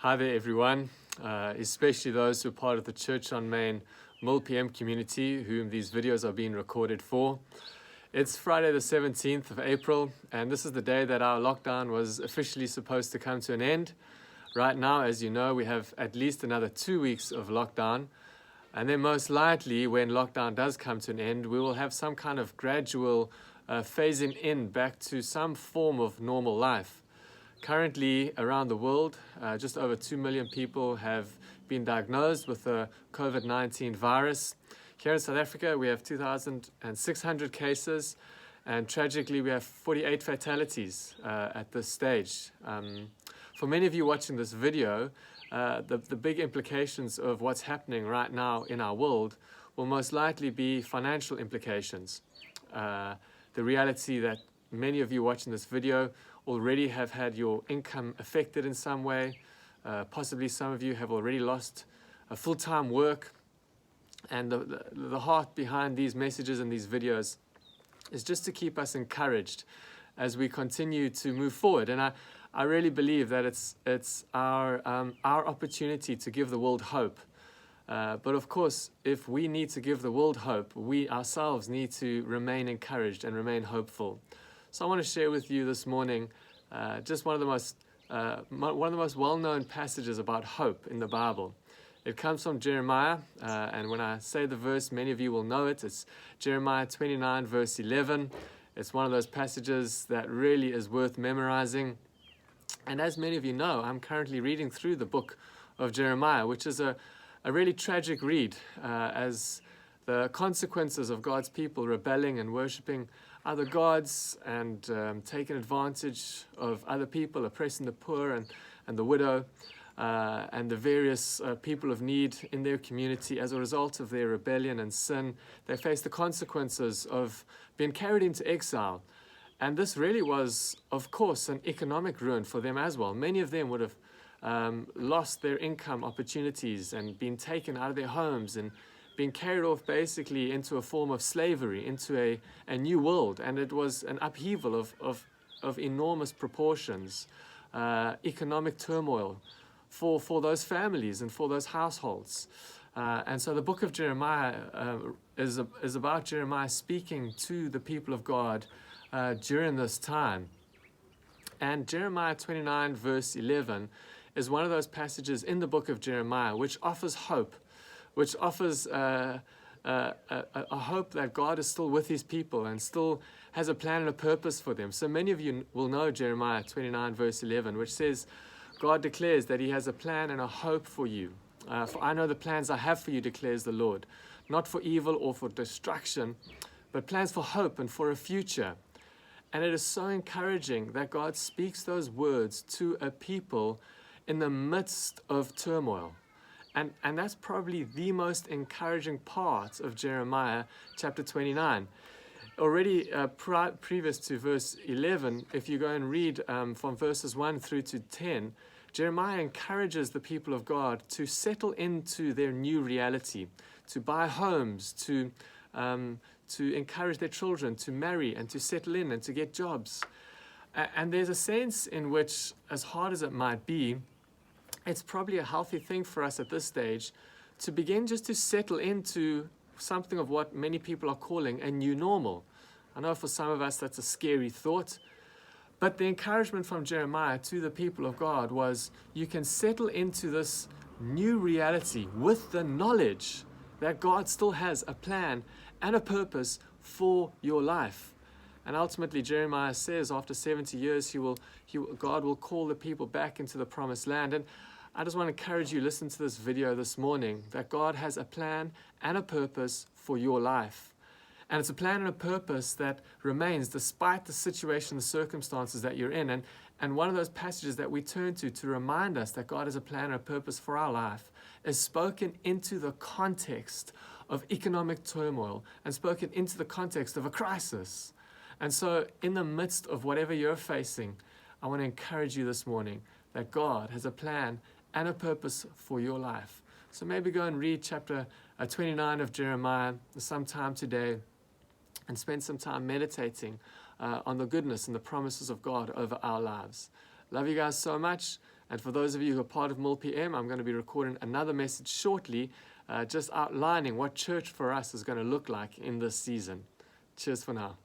Hi there, everyone, especially those who are part of the Church on Main MilPM community, whom these videos are being recorded for. It's Friday the 17th of April, and this is the day that our lockdown was officially supposed to come to an end. Right now, as you know, we have at least another 2 weeks of lockdown, and then most likely, when lockdown does come to an end, we will have some kind of gradual phasing in back to some form of normal life. Currently, around the world, just over 2 million people have been diagnosed with the COVID-19 virus. Here in South Africa, we have 2,600 cases, and tragically, we have 48 fatalities at this stage. For many of you watching this video, the big implications of what's happening right now in our world will most likely be financial implications. The reality that many of you watching this video already have had your income affected in some way. Possibly some of you have already lost a full-time work. And the heart behind these messages and these videos is just to keep us encouraged as we continue to move forward. And I really believe that it's our opportunity to give the world hope. But of course, if we need to give the world hope, we ourselves need to remain encouraged and remain hopeful. So I want to share with you this morning just one of the most well-known passages about hope in the Bible. It comes from Jeremiah, and when I say the verse, many of you will know it. It's Jeremiah 29, verse 11. It's one of those passages that really is worth memorizing. And as many of you know, I'm currently reading through the book of Jeremiah, which is a really tragic read, as the consequences of God's people rebelling and worshipping other gods and taking advantage of other people, oppressing the poor and the widow and the various people of need in their community. As a result of their rebellion and sin, they face the consequences of being carried into exile. And this really was, of course, an economic ruin for them as well. Many of them would have lost their income opportunities and been taken out of their homes and being carried off basically into a form of slavery, into a new world. And it was an upheaval of enormous proportions, economic turmoil for those families and for those households. And so the book of Jeremiah is about Jeremiah speaking to the people of God during this time. And Jeremiah 29 verse 11 is one of those passages in the book of Jeremiah which offers hope, which offers a hope that God is still with his people and still has a plan and a purpose for them. So many of you will know Jeremiah 29 verse 11, which says, God declares that he has a plan and a hope for you. For I know the plans I have for you, declares the Lord, not for evil or for destruction, but plans for hope and for a future. And it is so encouraging that God speaks those words to a people in the midst of turmoil. And that's probably the most encouraging part of Jeremiah chapter 29. Already previous to verse 11, if you go and read from verses 1 through to 10, Jeremiah encourages the people of God to settle into their new reality, to buy homes, to encourage their children to marry and to settle in and to get jobs. And there's a sense in which, as hard as it might be, it's probably a healthy thing for us at this stage to begin just to settle into something of what many people are calling a new normal. I know for some of us that's a scary thought, but the encouragement from Jeremiah to the people of God was you can settle into this new reality with the knowledge that God still has a plan and a purpose for your life. And ultimately, Jeremiah says after 70 years, God will call the people back into the promised land. And I just want to encourage you, listen to this video this morning, that God has a plan and a purpose for your life. And it's a plan and a purpose that remains despite the situation, the circumstances that you're in. And one of those passages that we turn to remind us that God has a plan and a purpose for our life is spoken into the context of economic turmoil and spoken into the context of a crisis. And so in the midst of whatever you're facing, I want to encourage you this morning that God has a plan and a purpose for your life. So maybe go and read chapter 29 of Jeremiah sometime today and spend some time meditating on the goodness and the promises of God over our lives. Love you guys so much, And for those of you who are part of MilPM, I'm going to be recording another message shortly, just outlining what church for us is going to look like in this season. Cheers for now.